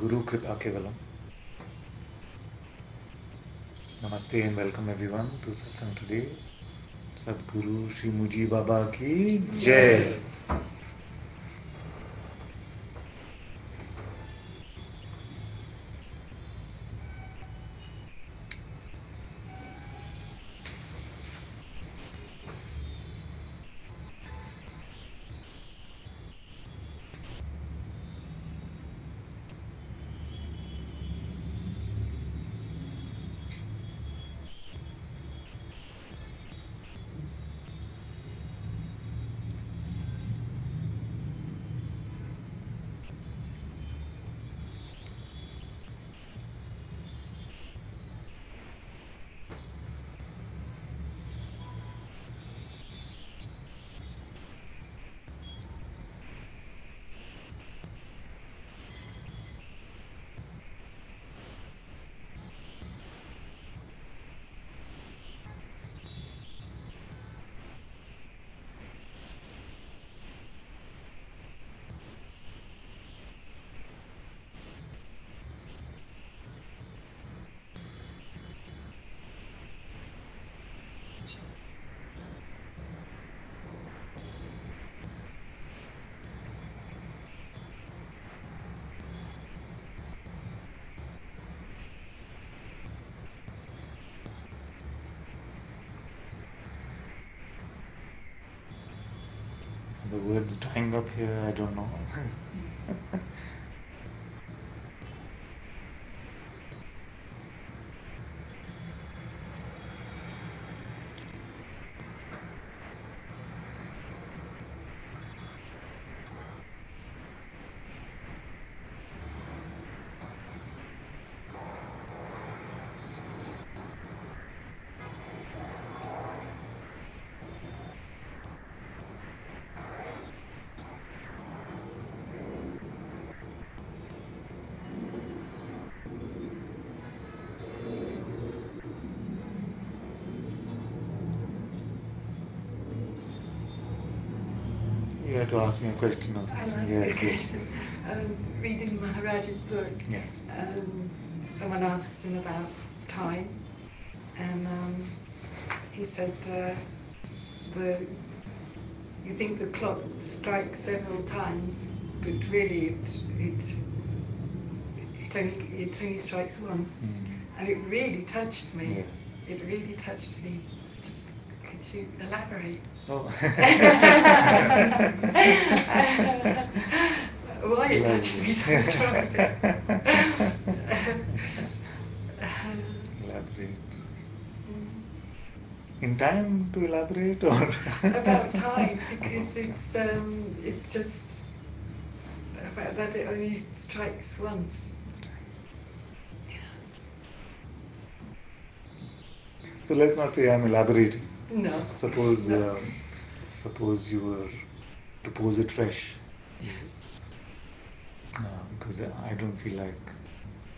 Sadguru Kripa Kevalam. Namaste and welcome everyone to Satsang today. Sadguru Shri Muji Baba ki Jai. The words drying up here, I don't know. You had to ask me a question or something. I'll ask you a question. Reading Maharaj's book, Yes. Someone asks him about time, and he said, you think the clock strikes several times, but really it only strikes once. And it really touched me. Yes. It really touched me. Just could you elaborate? Oh. Why it touched me so strongly? Elaborate. In time to elaborate or? About time, because it just about that it only strikes once. Yes. So let's not say I'm elaborating. No. Suppose No. Suppose you were to pose it fresh. Yes. Because I don't feel like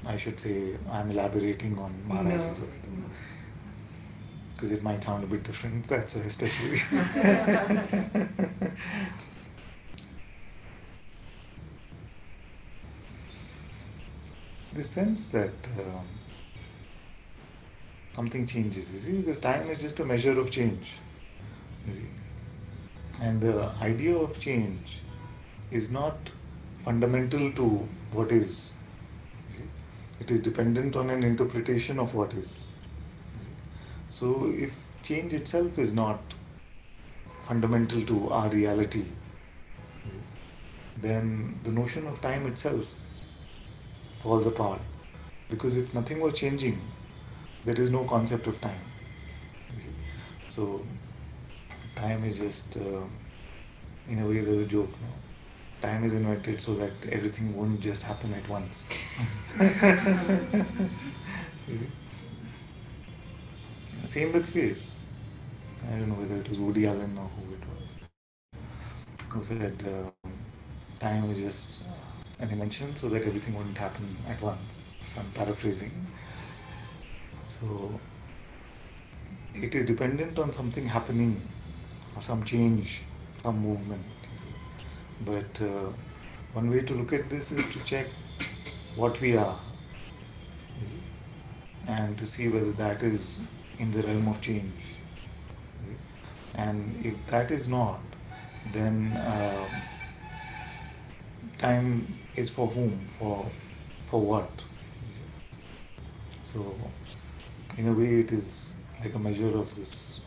I should say I'm elaborating on Maharaj's No. words. Because it might sound a bit different, that's why especially. The sense that something changes, you see, because time is just a measure of change, you see. And the idea of change is not fundamental to what is. You see. It is dependent on an interpretation of what is. You see. So if change itself is not fundamental to our reality, then the notion of time itself falls apart. Because if nothing was changing, there is no concept of time. You see. So time is just, in a way, there's a joke. No? Time is invented so that everything won't just happen at once. You see? Same with space. I don't know whether it was Woody Allen or who it was, who said time is just an invention so that everything wouldn't happen at once. So I'm paraphrasing. So it is dependent on something happening or some change, some movement. You see. But one way to look at this is to check what we are, you see, and to see whether that is in the realm of change. You see. And if that is not, then time is for whom? For what? You see. So, in a way, it is like a measure of this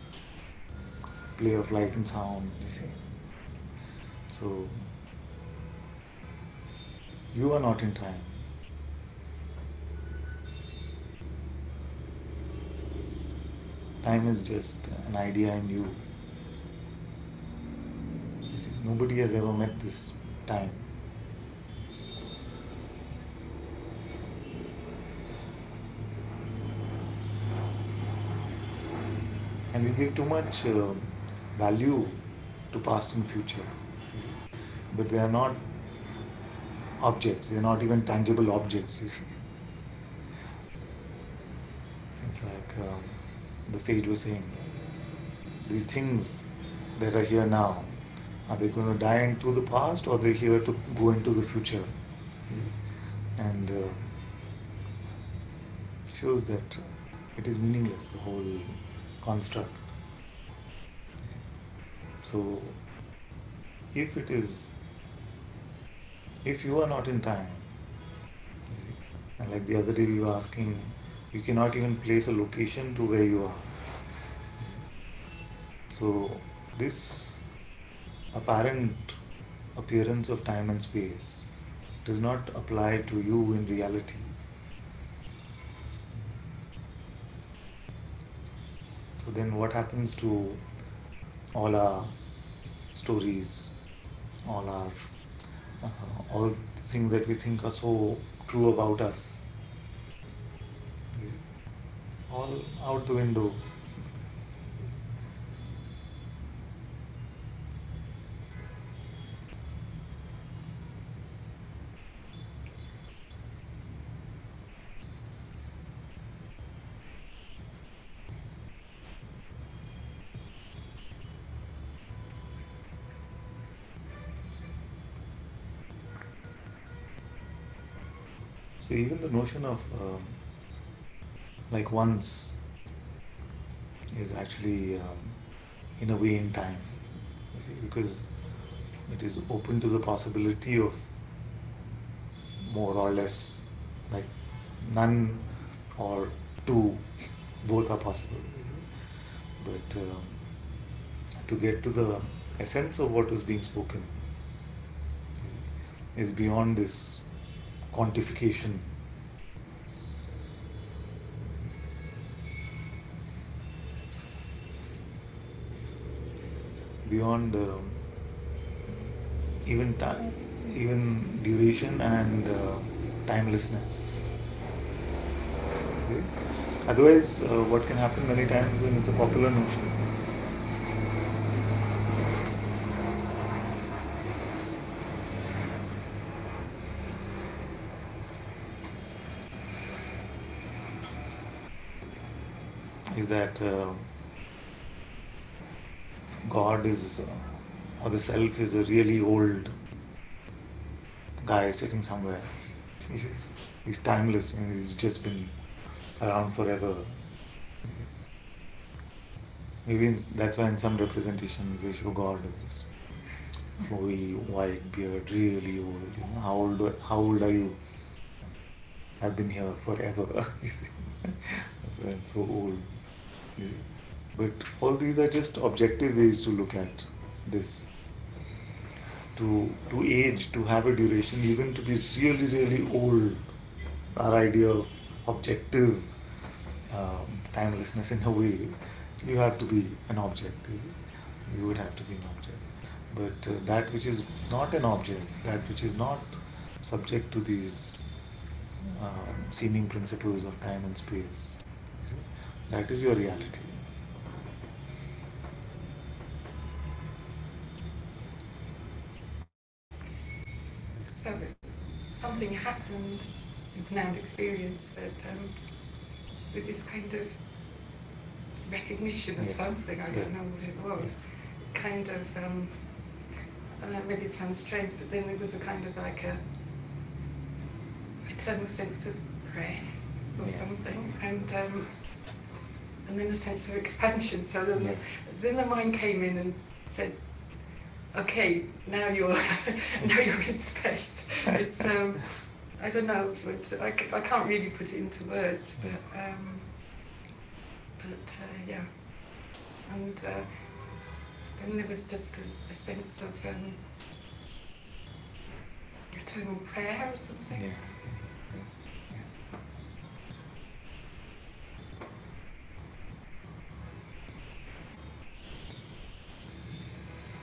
play of light and sound, you see. So, you are not in time. Time is just an idea in you. You see, nobody has ever met this time. And we give too much value to past and future. You see. But they are not objects, they are not even tangible objects, you see. It's like the sage was saying, these things that are here now, are they going to die into the past or are they here to go into the future? And shows that it is meaningless, the whole construct. So, if it is, if you are not in time, you see, and like the other day we were asking, you cannot even place a location to where you are. So, this apparent appearance of time and space does not apply to you in reality. So, then what happens to all our stories, all our all the things that we think are so true about us, all out the window. So even the notion of like once is actually in a way in time, you see, because it is open to the possibility of more or less, like none or two, both are possible. You see. But to get to the essence of what is being spoken is beyond this quantification. Beyond even time, even duration and timelessness. Okay? Otherwise, what can happen many times when it's a popular notion is that God is, or the self is a really old guy sitting somewhere. He's timeless, I mean, he's just been around forever. Maybe that's why in some representations they show God as this flowy white beard, really old. You know, how old are you? I've been here forever. You see. I'm so old. You see. But all these are just objective ways to look at this. To age, to have a duration, even to be really, really old, our idea of objective timelessness in a way, you have to be an object. You would have to be an object. But that which is not an object, that which is not subject to these seeming principles of time and space, you see, that is your reality. So something happened, it's now an experience, but with this kind of recognition of Yes. something, I Yes. don't know what it was, Yes. kind of, I don't know, maybe it sounds strange, but then there was a kind of like a, I internal sense of prayer or Yes. something, and then a sense of expansion. So Yeah. then the mind came in and said, "Okay, now you're now you're in space." It's I don't know, I can't really put it into words, but yeah, and then there was just a sense of eternal prayer or something. Yeah.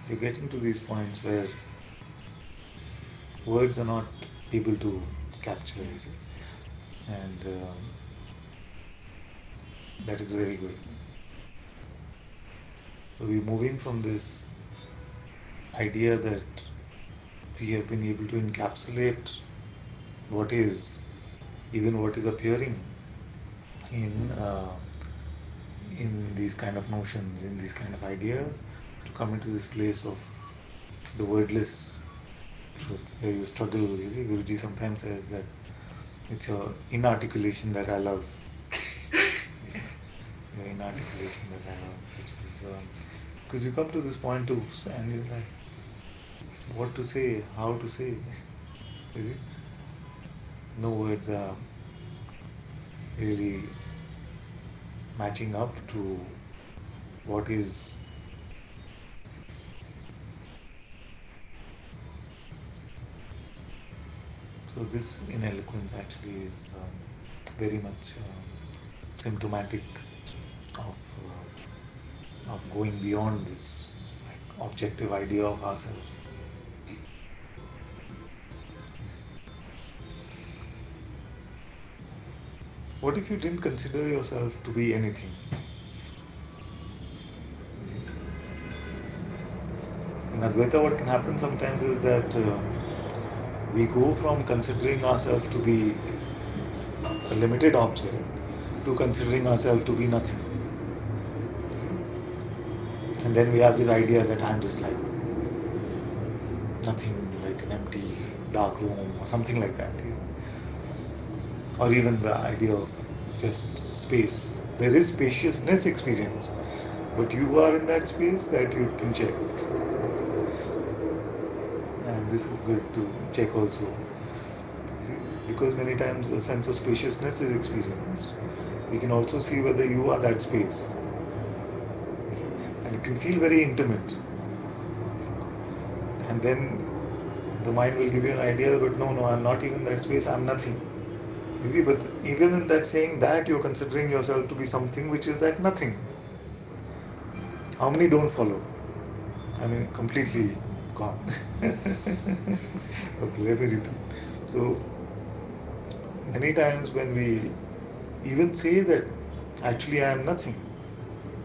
You're getting to these points where words are not able to capture, you see. And that is very good. So we're moving from this idea that we have been able to encapsulate what is, even what is appearing in these kind of notions, in these kind of ideas, to come into this place of the wordless truth, where you struggle. You see, Guruji sometimes says that it's your inarticulation that I love. Your inarticulation that I love, which is because you come to this point too, and you're like, what to say, how to say, is it? No words are really matching up to what is. So this ineloquence actually is very much symptomatic of going beyond this like objective idea of ourselves. What if you didn't consider yourself to be anything? In Advaita, what can happen sometimes is that we go from considering ourselves to be a limited object to considering ourselves to be nothing. And then we have this idea that I'm just like nothing, like an empty dark room or something like that. Or even the idea of just space. There is spaciousness experience, but you are in that space that you can check. And this is good to check also. See, because many times a sense of spaciousness is experienced, you can also see whether you are that space. And it can feel very intimate. And then the mind will give you an idea, but no, I'm not even that space, I'm nothing. You see, but even in that saying that, you're considering yourself to be something which is that nothing. How many don't follow? I mean, completely gone. Okay, let me repeat. So, many times when we even say that actually I am nothing,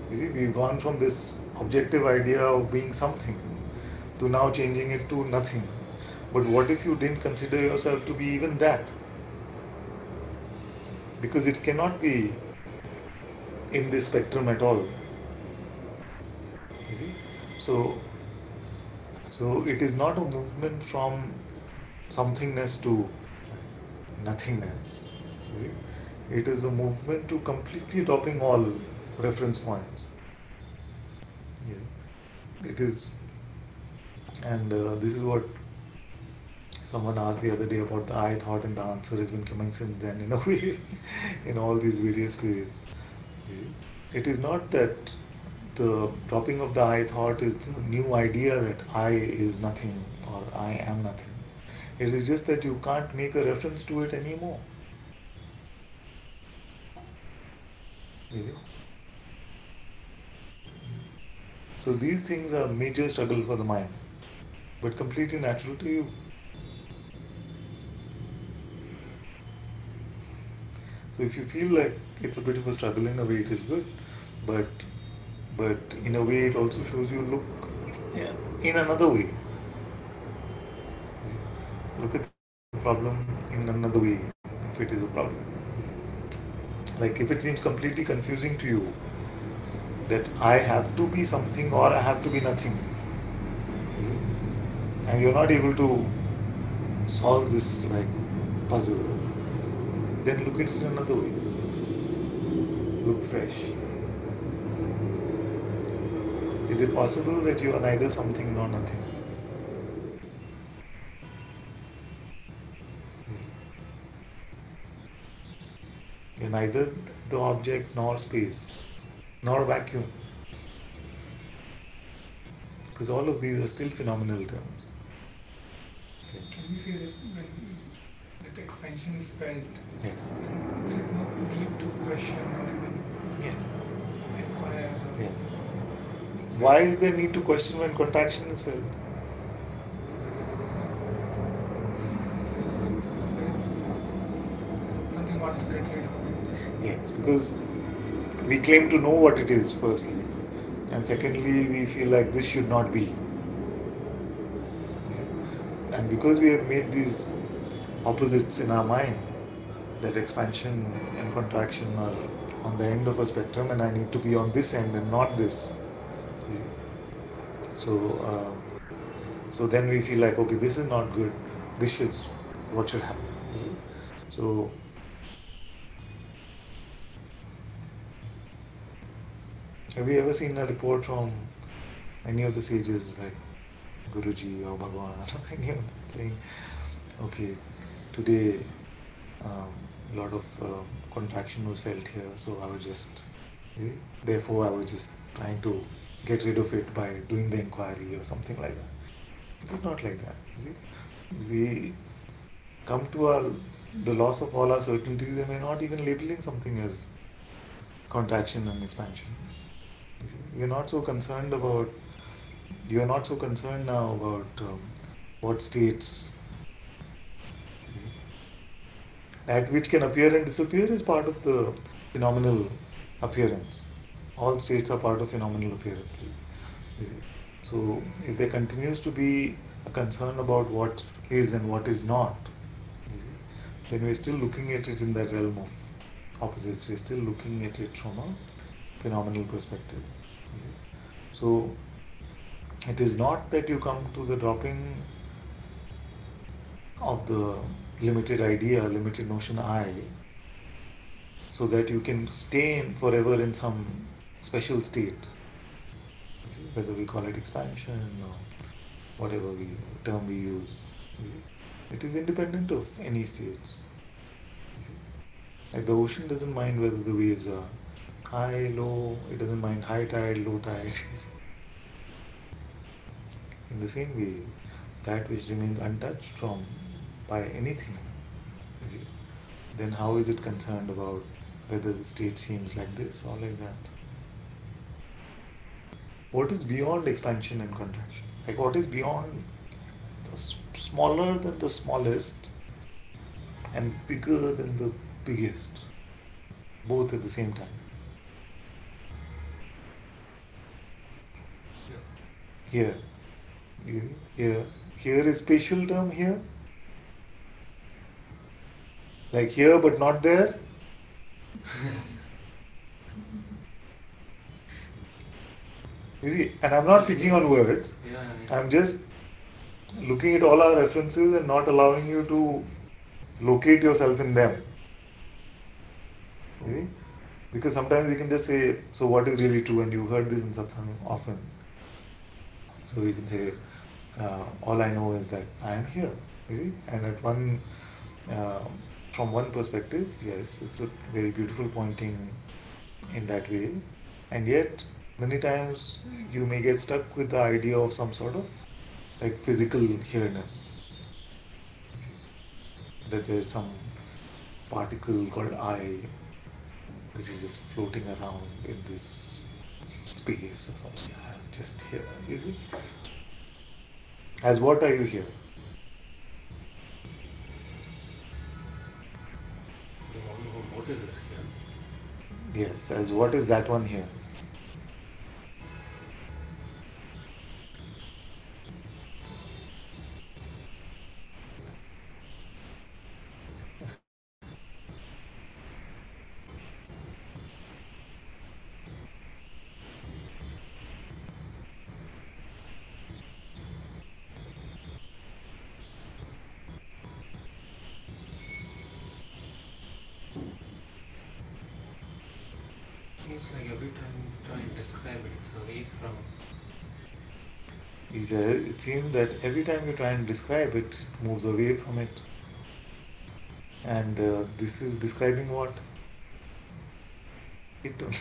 you see, we've gone from this objective idea of being something to now changing it to nothing. But what if you didn't consider yourself to be even that? Because it cannot be in this spectrum at all. You see? So it is not a movement from somethingness to nothingness. You see? It is a movement to completely dropping all reference points. You see? It is, and this is what someone asked the other day about the I thought, and the answer has been coming since then in a way, in all these various ways. You see? It is not that the dropping of the I thought is the new idea that I is nothing or I am nothing. It is just that you can't make a reference to it anymore. You see? So these things are major struggle for the mind, but completely natural to you. So if you feel like it's a bit of a struggle, in a way it is good, but in a way it also shows you look, yeah, in another way. Look at the problem in another way if it is a problem. Like if it seems completely confusing to you that I have to be something or I have to be nothing, you see, and you're not able to solve this like puzzle, then look at it another way. Look fresh. Is it possible that you are neither something nor nothing? You're neither the object nor space, nor vacuum. Because all of these are still phenomenal terms. Can we say that when that expansion is felt, Yeah. there is no need to question or even Yes. inquire? Yes. Why is there need to question when contraction is felt? There is something wants to get rid of it. Yes, because we claim to know what it is, firstly. And secondly, we feel like this should not be. And because we have made these opposites in our mind, that expansion and contraction are on the end of a spectrum, and I need to be on this end and not this. So, so then we feel like, okay, this is not good. This is what should happen. So, have you ever seen a report from any of the sages like Guruji or Bhagwan or any of them saying, okay, today a lot of contraction was felt here, so I was just, eh, therefore I was just trying to get rid of it by doing the inquiry or something like that. It is not like that. You see? We come to the loss of all our certainties and we're not even labeling something as contraction and expansion. You see? You are not so concerned now about what states. That which can appear and disappear is part of the phenomenal appearance. All states are part of phenomenal appearance. You see. So if there continues to be a concern about what is and what is not, you see, then we're still looking at it in that realm of opposites. We're still looking at it from a phenomenal perspective. You see. So it is not that you come to the dropping of the limited idea, limited notion I, so that you can stay in forever in some special state. You see, whether we call it expansion or whatever term we use. You see. It is independent of any states. You see. Like the ocean doesn't mind whether the waves are high, low, it doesn't mind high tide, low tide. In the same way, that which remains untouched from by anything, you see, then how is it concerned about whether the state seems like this or like that? What is beyond expansion and contraction? Like what is beyond the smaller than the smallest and bigger than the biggest, both at the same time? Here. Here. Here is spatial term here. Like here but not there. You see, and I'm not picking on words. I'm just looking at all our references and not allowing you to locate yourself in them. You see? Because sometimes you can just say, so what is really true? And you heard this in Satsang often. So you can say, all I know is that I am here. You see? And uh, from one perspective, yes, it's a very beautiful pointing in that way. And yet, many times you may get stuck with the idea of some sort of like physical here-ness. That there is some particle called I which is just floating around in this space or something. I'm just here. You see? As what are you here? What is this here? Yes, as what is that one here? It's like every time you try and describe it, it's away from. It seems that every time you try and describe it, it moves away from it. And this is describing what? It only.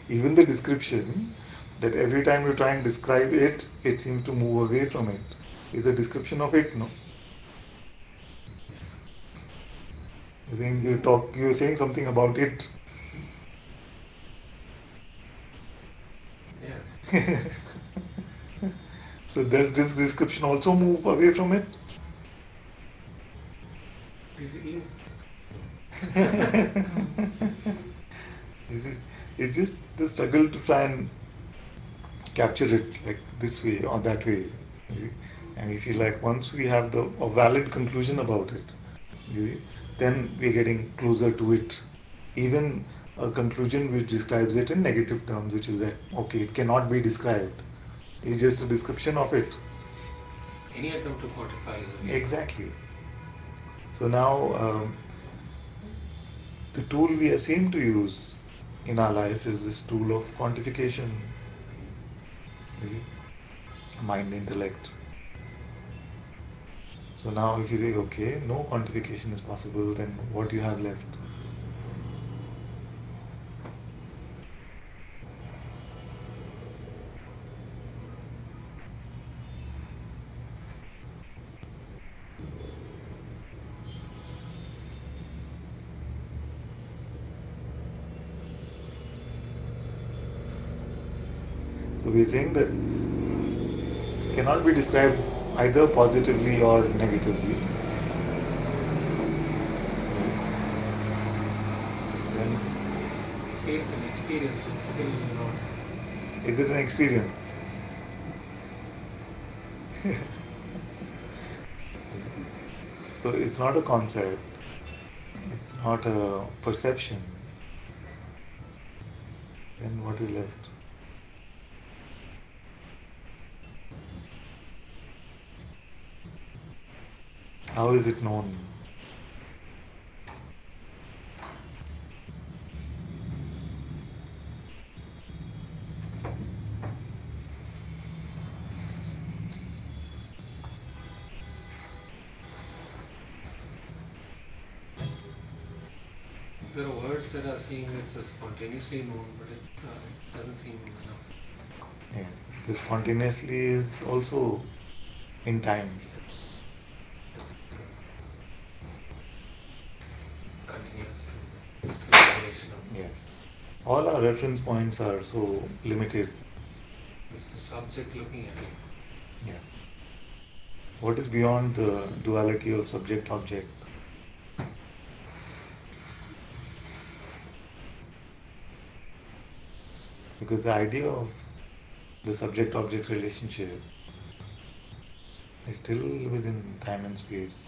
Even the description, that every time you try and describe it, it seems to move away from it, is a description of it, no? I think you're saying something about it. Yeah. So does this description also move away from it? Is it in? Is it? It's just the struggle to try and capture it like this way or that way. You see? And we feel like once we have a valid conclusion about it, you see, then we're getting closer to it. Even a conclusion which describes it in negative terms, which is that, okay, it cannot be described. It's just a description of it. Any attempt to quantify is Exactly. So now, the tool we seem to use in our life is this tool of quantification. You see? Mind, intellect. So now if you say, okay, no quantification is possible, then what do you have left? So we're saying that cannot be described either positively or negatively. Then if you say it's an experience, it's still not. is it an experience? So it's not a concept, it's not a perception. Then what is left? How is it known? There are words that are saying it's spontaneously known, but it doesn't seem enough. Yeah, because spontaneously is also in time. Continuous. It's still a relation of. Yes. All our reference points are so limited. It's the subject looking at it. Yeah. What is beyond the duality of subject object? Because the idea of the subject object relationship is still within time and space.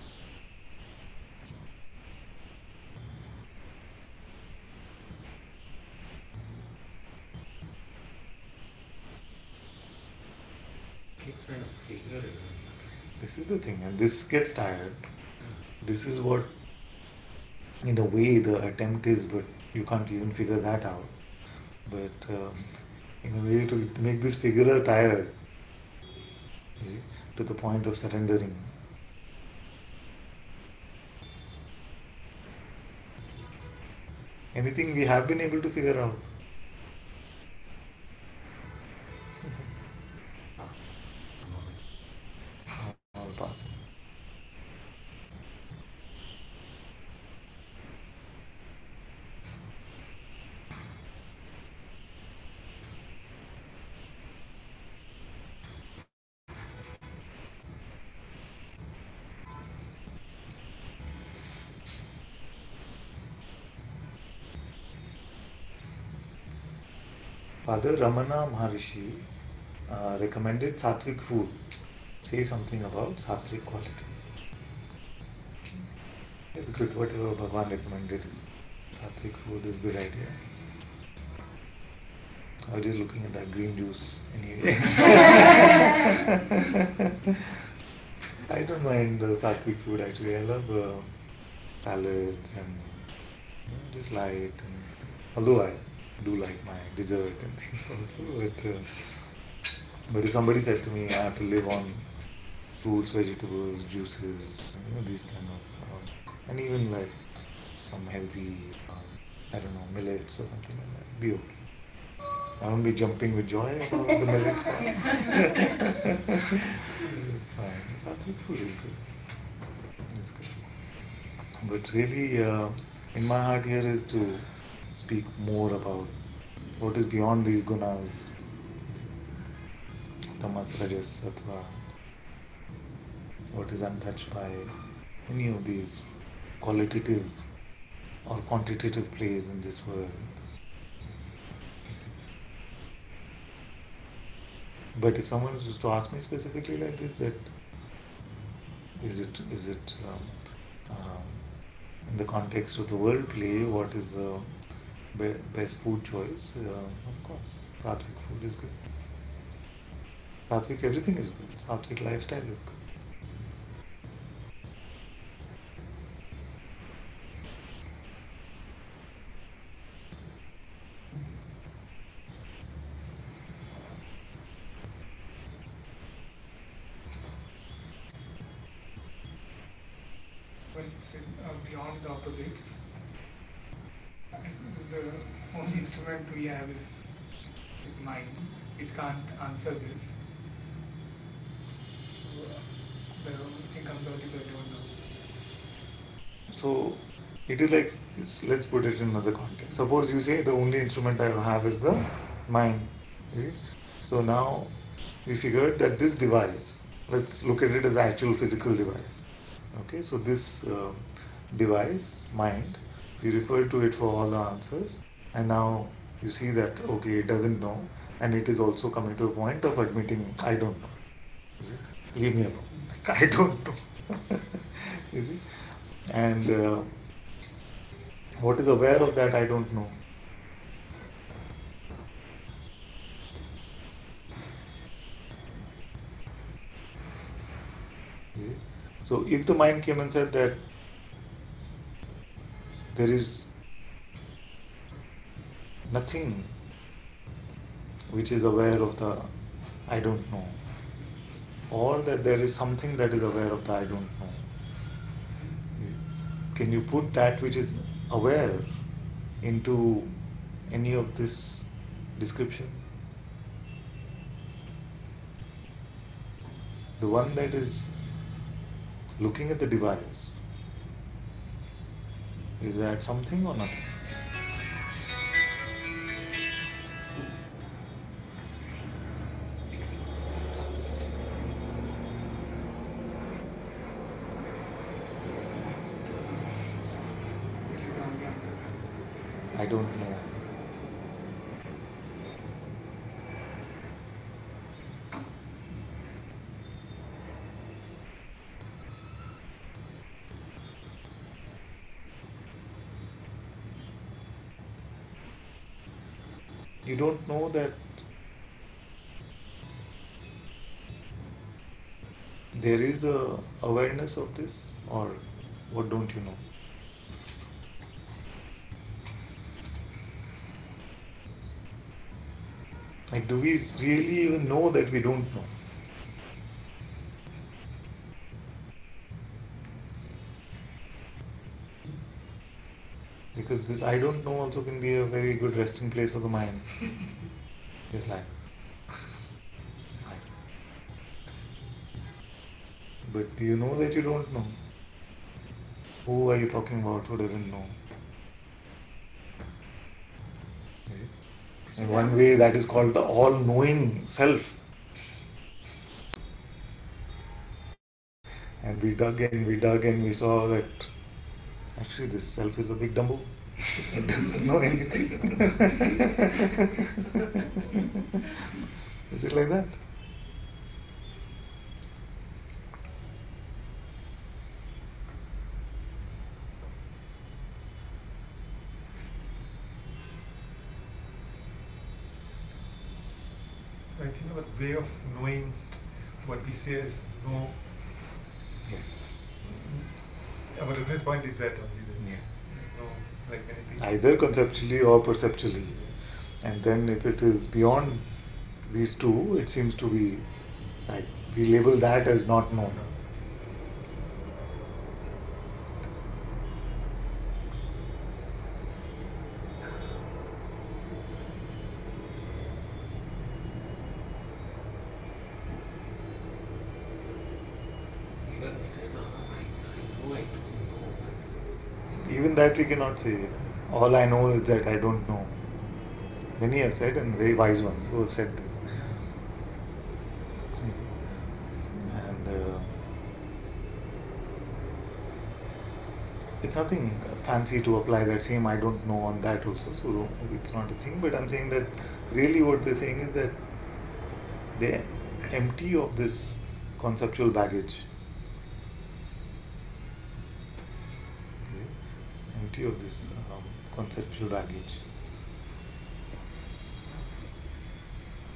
Keep trying to figure it out. This is the thing, and this gets tired. This is what, in a way, the attempt is, but you can't even figure that out. But in a way, to make this figurer tired, you see, to the point of surrendering. Anything we have been able to figure out. All passing. Father Ramana Maharishi recommended sattvic food. Say something about sattvic qualities. It's good, whatever Bhagwan recommended is sattvic food is a good idea. I was just looking at that green juice anyway. I don't mind the sattvic food actually. I love salads and just light. And although I do like my dessert and things also, but if somebody said to me I have to live on fruits, vegetables, juices, these kind of, and even like some healthy, I don't know, millets or something like that, be okay. I won't be jumping with joy about the millets part. It's fine. Sattvic food is good. It's good. But really, in my heart here is to speak more about what is beyond these gunas, tamas, rajas, sattva, what is untouched by any of these qualitative or quantitative plays in this world. But if someone was to ask me specifically like this, that is it in the context of the world play, what is the best food choice? Of course, sattvic food is good. Sattvic everything is good. Sattvic lifestyle is good. Well, still beyond the opposites, the only instrument we have is mind, which can't answer this. So the only thing comes out is I don't know. So it is like, let's put it in another context. Suppose you say the only instrument I have is the mind. You see? So now we figured that this device, let's look at it as actual physical device. Okay, so this device, mind, we refer to it for all the answers, and now you see that okay, it doesn't know, and it is also coming to the point of admitting I don't know. You see? Leave me alone. I don't know. You see? And what is aware of that I don't know? You see? So if the mind came and said that there is nothing which is aware of the I don't know, or that there is something that is aware of the I don't know, can you put that which is aware into any of this description? The one that is looking at the device, is that something or nothing? Which is the only answer. I don't know. You don't know that there is a awareness of this, or what don't you know? Like, do we really even know that we don't know? Because this I don't know also can be a very good resting place for the mind. Just like. But do you know that you don't know? Who are you talking about who doesn't know? You see? In one way, that is called the all knowing self. And we dug and we saw that actually this self is a big dumbo. It doesn't know anything. Is it like that? So I think our way of knowing what we say is no Our reference point is that only. Yeah. No, like anything. Either conceptually or perceptually. And then if it is beyond these two, it seems to be like we label that as not known. Even the state of I know I don't know. Even that we cannot say. All I know is that I don't know. Many have said, and very wise ones who have said this. You see? And it's nothing fancy to apply that same I don't know on that also. So it's not a thing. But I'm saying that really what they're saying is that they're empty of this conceptual baggage. You see? Empty of this conceptual baggage.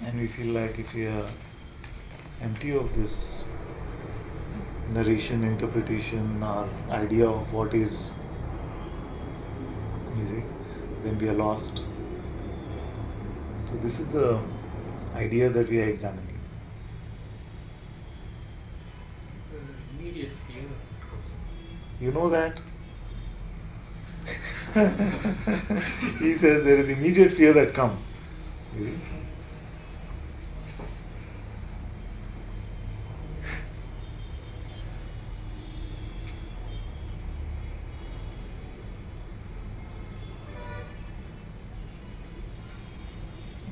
And we feel like if we are empty of this narration, interpretation, or idea of what is easy, then we are lost. So this is the idea that we are examining. There's immediate fear. You know that? He says there is immediate fear that comes. You see?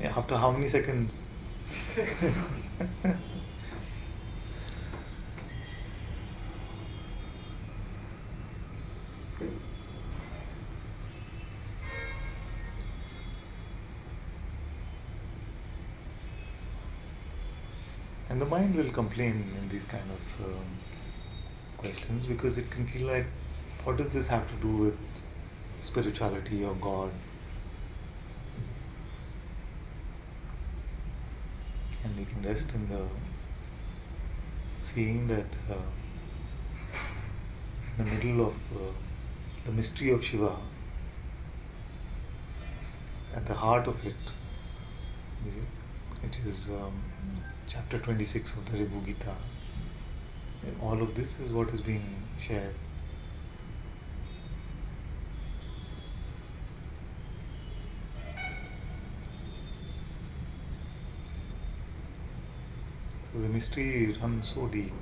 Yeah, after how many seconds? And the mind will complain in these kind of questions because it can feel like, what does this have to do with spirituality or God? And we can rest in the seeing that in the middle of the mystery of Shiva, at the heart of it, it is chapter 26 of the Ribhu Gita. And all of this is what is being shared. So the mystery runs so deep.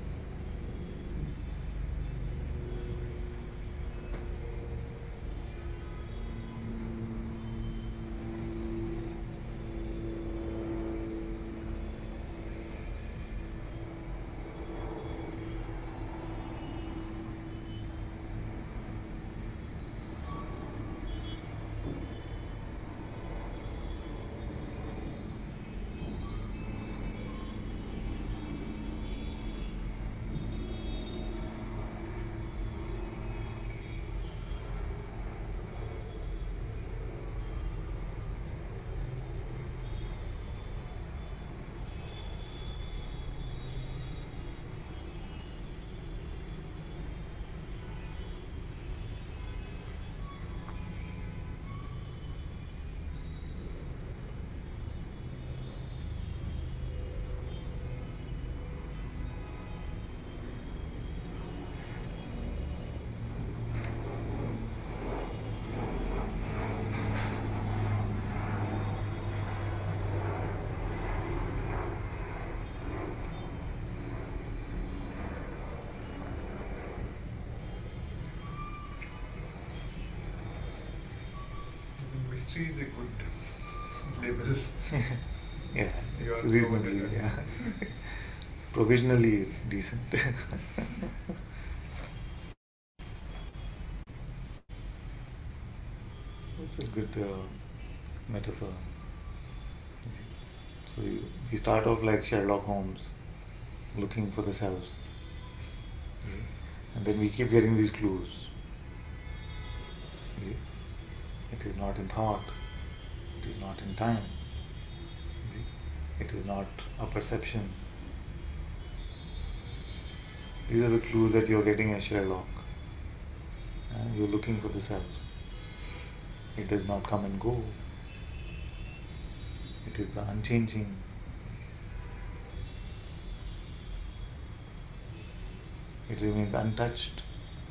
Mystery is a good label. Yeah, You it's are reasonably, provided. yeah. Provisionally, it's decent. It's a good metaphor. You see. So we start off like Sherlock Holmes, looking for the self. You see. And then we keep getting these clues. You see. It is not in thought. It is not in time. You see. It is not a perception. These are the clues that you are getting as Sherlock. You're looking for the self. It does not come and go. It is the unchanging. It remains untouched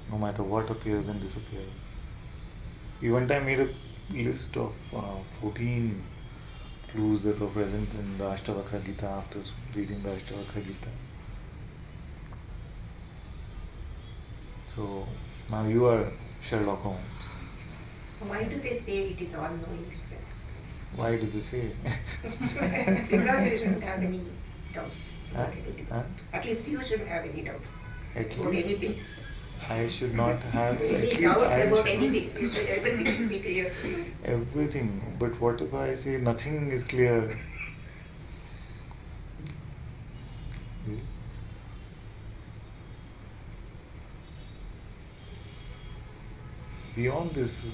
no matter what appears and disappears. We one time made a list of 14 clues that were present in the Ashtavakra Gita after reading the Ashtavakra Gita. So now you are Sherlock Holmes. Why do they say it is all knowing itself? Why do they say? Because you shouldn't have any doubts Huh? about anything. Huh? At least you shouldn't have any doubts At about least anything. I should not have. Any At least doubts I about should. anything. You should, everything should be clear to you. Everything. But what if I say nothing is clear? Beyond this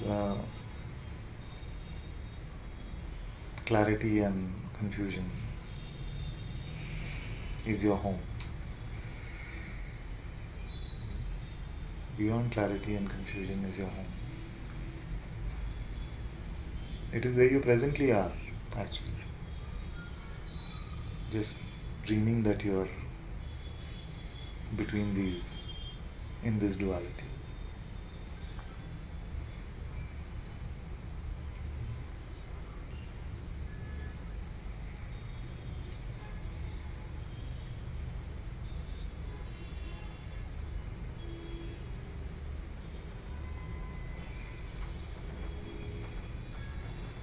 clarity and confusion is your home. Beyond clarity and confusion is your home. It is where you presently are, actually. Just dreaming that you are between these, in this duality.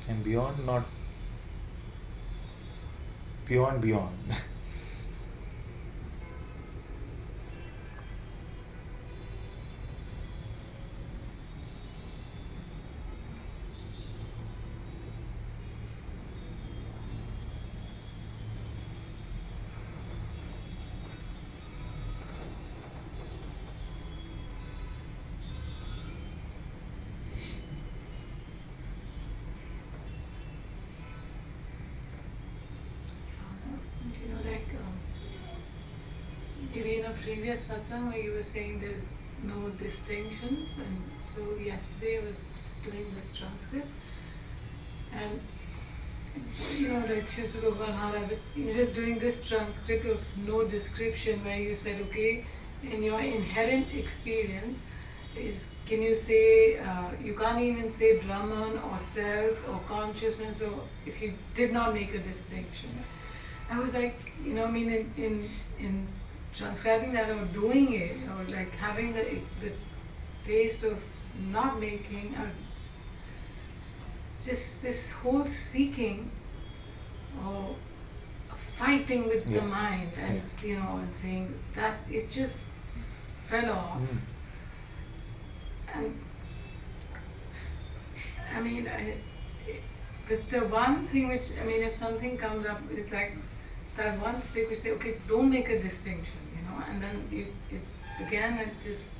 And beyond, not beyond. You know, like maybe in a previous satsang where you were saying there's no distinctions, and so yesterday I was doing this transcript, and you know, like you're just doing this transcript of no description where you said, okay, in your inherent experience, can you say, you can't even say Brahman or self or consciousness, or if you did not make a distinction. Yes. I was like, you know, I mean, in transcribing that or doing it, or like having the taste of not making, just this whole seeking or fighting with the Yes. mind, and Yes. you know, and saying that it just fell off. And I mean, but the one thing which, I mean, if something comes up, is like that one stick we say, okay, don't make a distinction, you know, and then it just,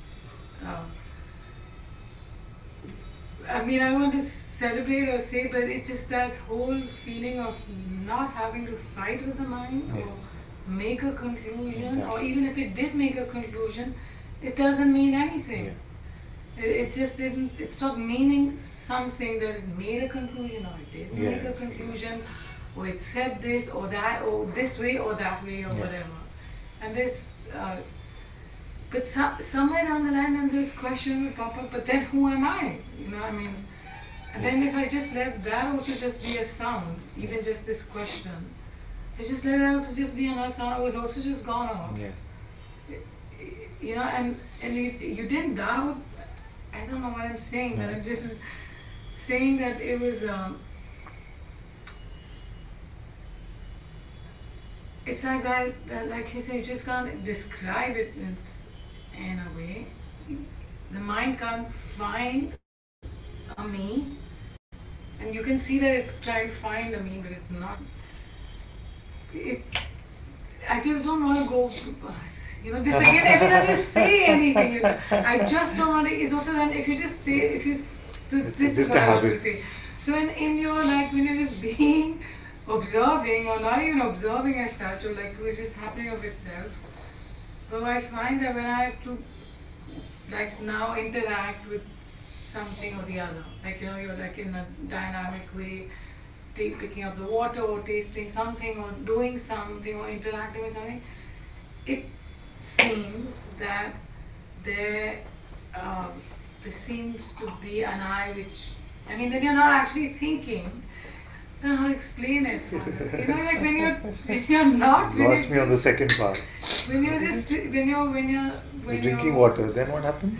I mean, I want to celebrate or say, but it's just that whole feeling of not having to fight with the mind Yes. or make a conclusion, or Exactly. even if it did make a conclusion, it doesn't mean anything. Yes. It just didn't, it stopped meaning something that it made a conclusion, or it didn't make a Yes, conclusion, or it said this or that, or this way or that way, or Yes. whatever. And this, but somewhere down the line, then this question will pop up, but then who am I? You know, I mean, and then if I just let that also just be a sound, even just this question, if I just let it also just be another sound, it was also just gone off. Yes. You know, and you didn't doubt. I don't know what I'm saying, but I'm just saying that it was. It's like that, like he said, you just can't describe it in a way. The mind can't find a me, and you can see that it's trying to find a me, but it's not. I just don't want to go. You know, this again, every time you say anything, I just don't want to. It's also that if you just say, this is just what a I want to habit. say. So in your, like, when you're just being, observing, or not even observing as such, or like it was just happening of itself. But I find that when I have to like now interact with something or the other. Like, you're like in a dynamic way, picking up the water or tasting something or doing something or interacting with something. It seems that there, there seems to be an I which, I mean, then you're not actually thinking. I don't know how to explain it. Like when you're not. Lost me on the second part. When you're just when You're drinking water. Then what happened?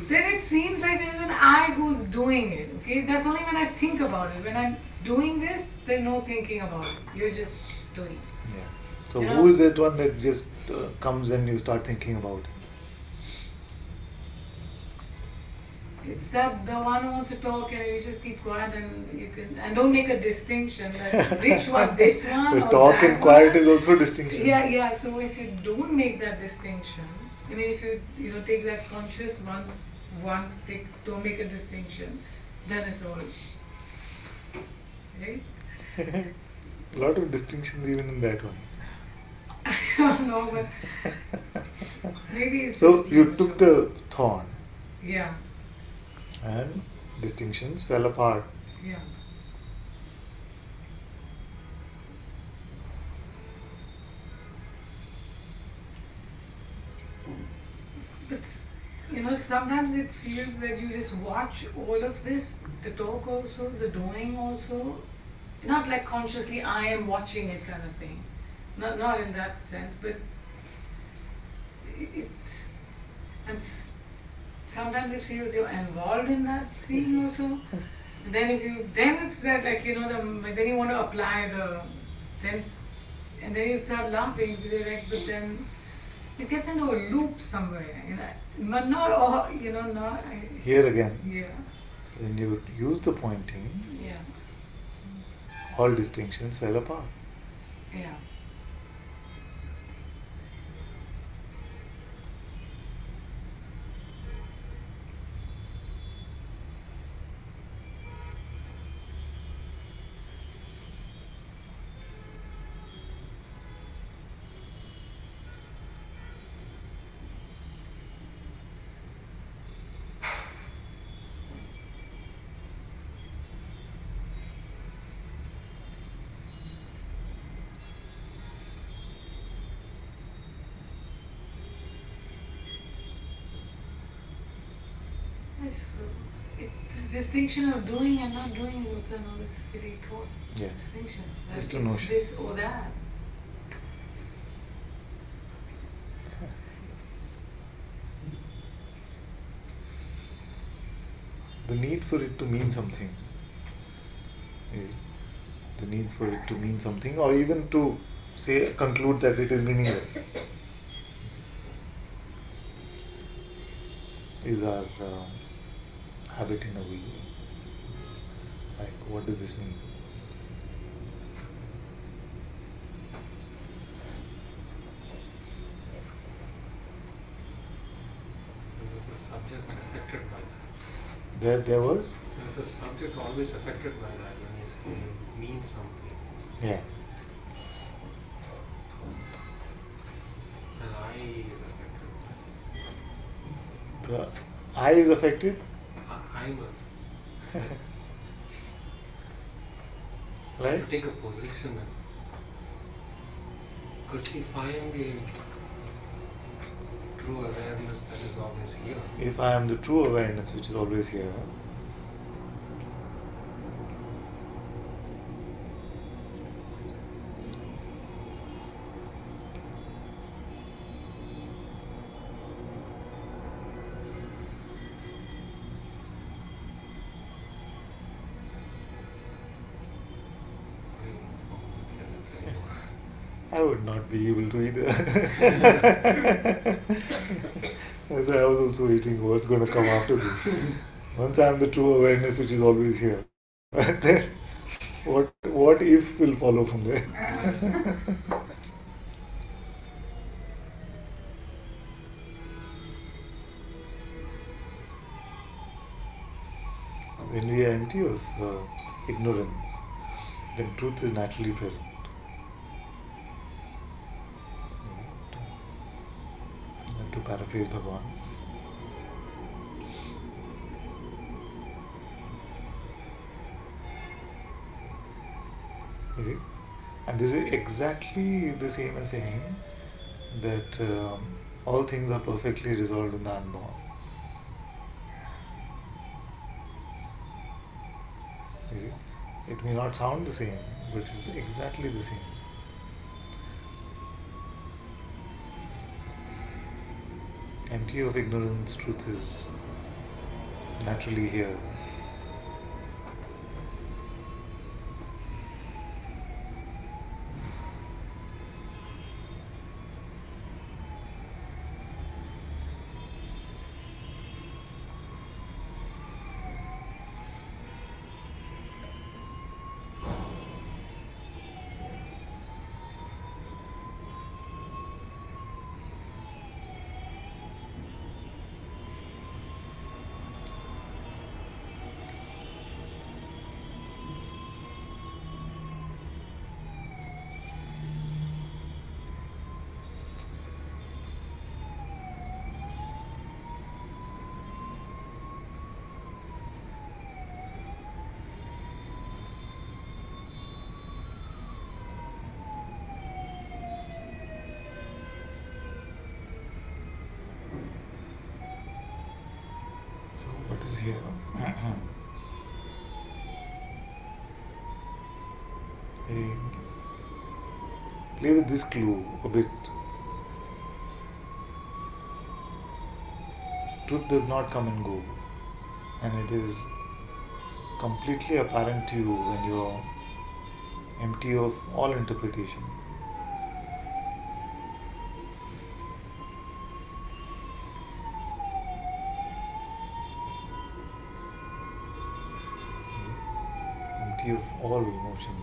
then it seems like there's an I who's doing it. Okay, that's only when I think about it. When I'm doing this, there's no thinking about it. You're just doing it. Yeah. So who is that one that just comes when you start thinking about it? It's that the one who wants to talk and you just keep quiet and you can and don't make a distinction that which one, this one The or talk that and quiet one. is also a distinction. Yeah. So if you don't make that distinction, I mean, if you take that conscious one stick, don't make a distinction, then it's all right. A lot of distinctions even in that one. I don't know, but maybe it's So just you premature. took the thorn Yeah. and distinctions fell apart. Yeah. But sometimes it feels that you just watch all of this, the talk also, the doing also, not like consciously I am watching it kind of thing. Not in that sense, but it's and sometimes it feels you're involved in that scene also. Then it's that like then you want to apply and then you start laughing because you're like, but then it gets into a loop somewhere, but not all, not. Here again, Yeah, when you use the pointing, yeah, all distinctions fell apart. yeah. It's this distinction of doing and not doing is also another silly thought. Yes. Distinction. Just a it's notion. This or that. The need for it to mean something. The need for it to mean something, or even to conclude that it is meaningless, is our habit in a way. Like, what does this mean? There's a subject affected by that. There was? There's a subject always affected by that when you say mean something. Yeah. And I is affected. The I is affected? I'm a, Right? to take a position. Because if I am the true awareness that is always here, If I am the true awareness which is always here, I would not be able to either. As I was also waiting what's going to come after this. Once I am the true awareness which is always here, then what if will follow from there? When we are empty of ignorance, then truth is naturally present. To paraphrase Bhagavan, You see? And this is exactly the same as saying that all things are perfectly resolved in the unborn. You see? It may not sound the same, but it's exactly the same. Empty of ignorance, truth is naturally here. So, what is here? Hey, play with this clue a bit. Truth does not come and go, and it is completely apparent to you when you are empty of all interpretation. Empty of all emotion.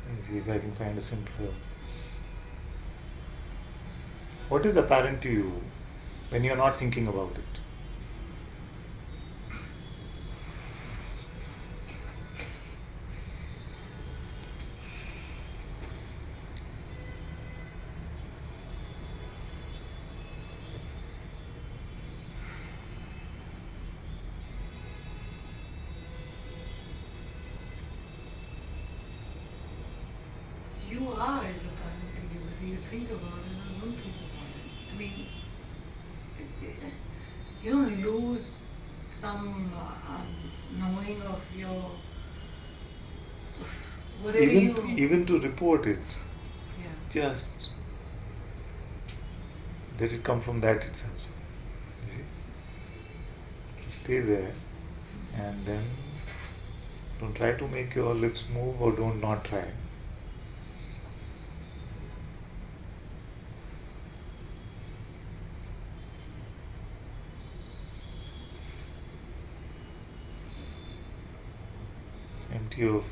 Let me see if I can find a simpler. What is apparent to you when you are not thinking about it? You are is apparent to you, whether you think about it or don't think about it. I mean, you don't lose some knowing of your whatever Even to report it, yeah. just let it come from that itself. You see? Stay there and then don't try to make your lips move or don't not try. Empty of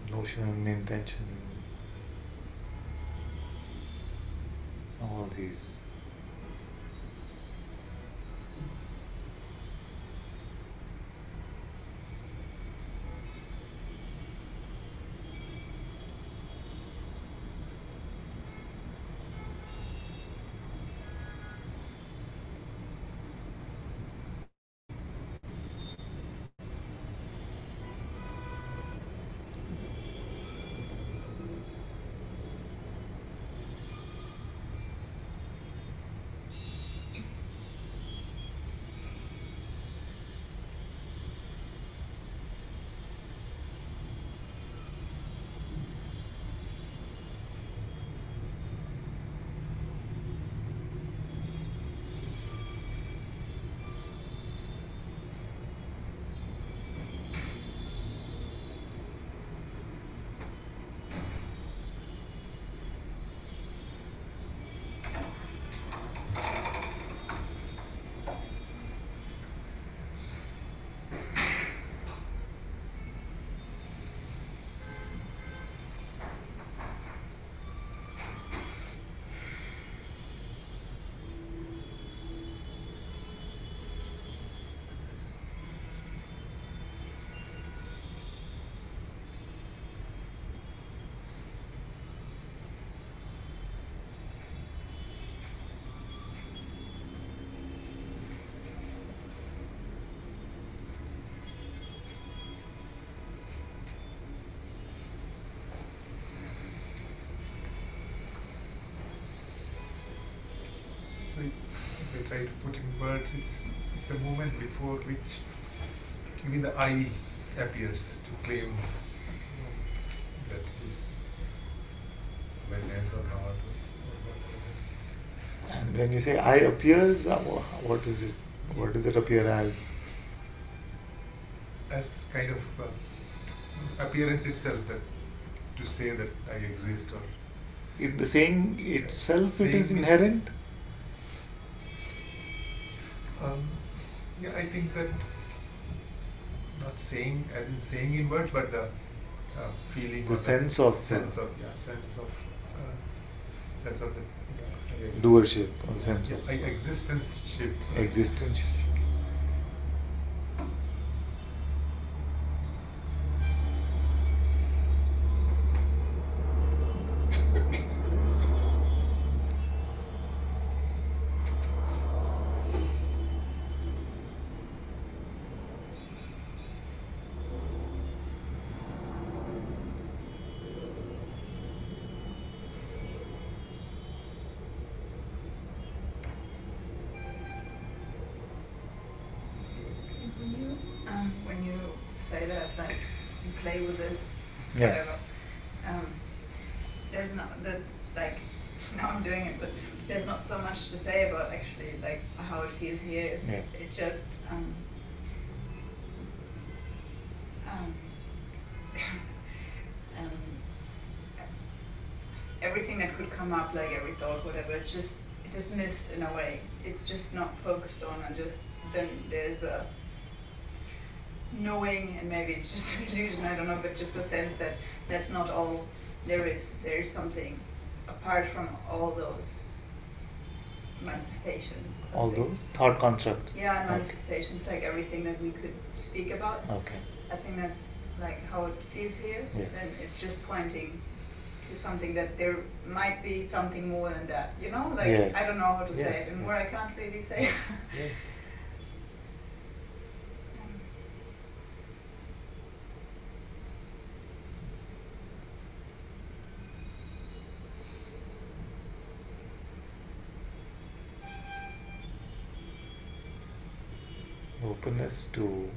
notion, intention, all these. So if I try to put in words, it's the moment before which even the I appears to claim that is awareness or not. And when you say I appears, what is it? What does it appear as? As kind of appearance itself, that to say that I exist, or In the saying itself, it is Saying is- inherent. yeah, I think that not saying as in saying in words, but the feeling, The or sense of sense of the I exist. doership, or sense Yeah, of existence-ship. existence. When you say that, like, you play with this, Yeah. whatever, there's not that, like, now I'm doing it, but there's not so much to say about actually, like, how it feels here. Yeah. It just, everything that could come up, like every thought, whatever, it's just dismissed in a way. It's just not focused on, and just then there's a knowing, and maybe it's just an illusion, I don't know, but just a sense that that's not all there is. There's something apart from all those manifestations. I All think. those thought constructs. Yeah, Okay. manifestations, like everything that we could speak about. Okay. I think that's like how it feels here. Yes. And it's just pointing to something that there might be something more than that. You know, like Yes. I don't know how to say Yes, it, and yes. more I can't really say. Yes. Openness to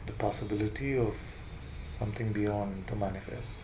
the possibility of something beyond the manifest.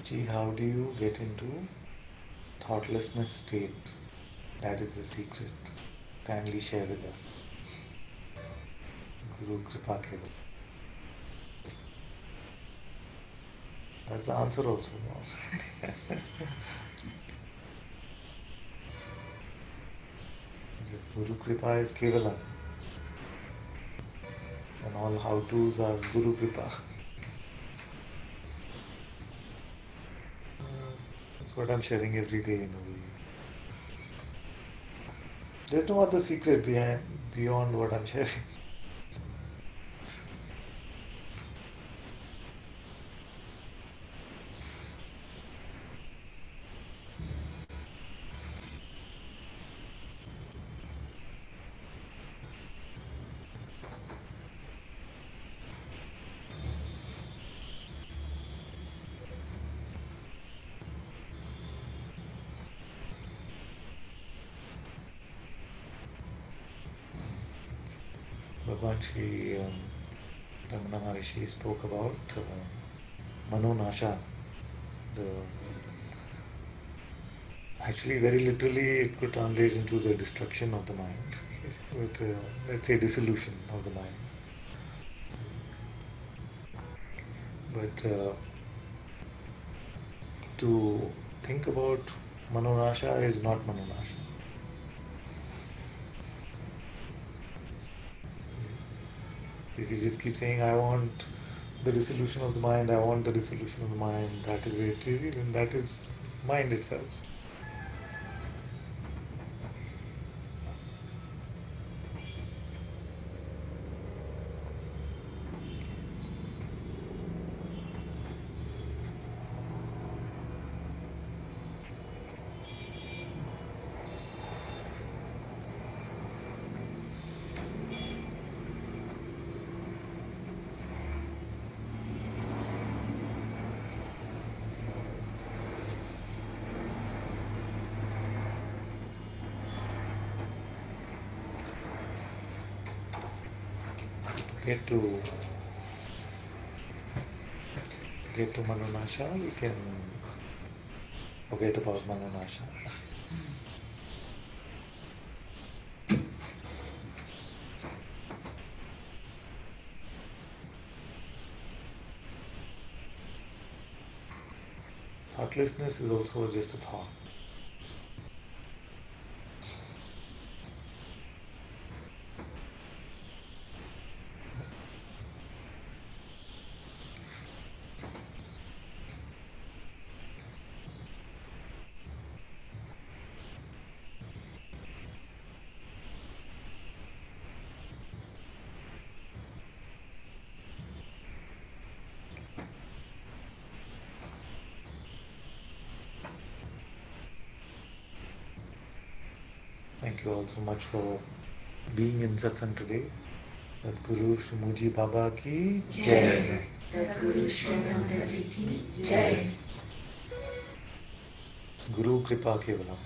Guruji, how do you get into thoughtlessness state? That is the secret. Kindly share with us. Guru Kripa Keval. That's the answer also. If Guru Kripa is Kevala, then all how-tos are Guru Kripa. That's what I'm sharing every day in a way. There's no other secret beyond what I'm sharing. Bhagwan Shri Ramana Maharishi spoke about Manonasha. Actually, very literally, it could translate into the destruction of the mind. But let's say dissolution of the mind. But to think about Manonasha is not Manonasha. If you just keep saying, I want the dissolution of the mind, I want the dissolution of the mind, that is it, then that is mind itself. Get to Manonasha, we can forget about Manonasha. Thoughtlessness is also just a thought. Thank you all so much for being in Satsang today. Sadguru Shri Baba ki Jai. Sadguru Shri Ananta-Part ki Jai. Guru Kripa Kevalam.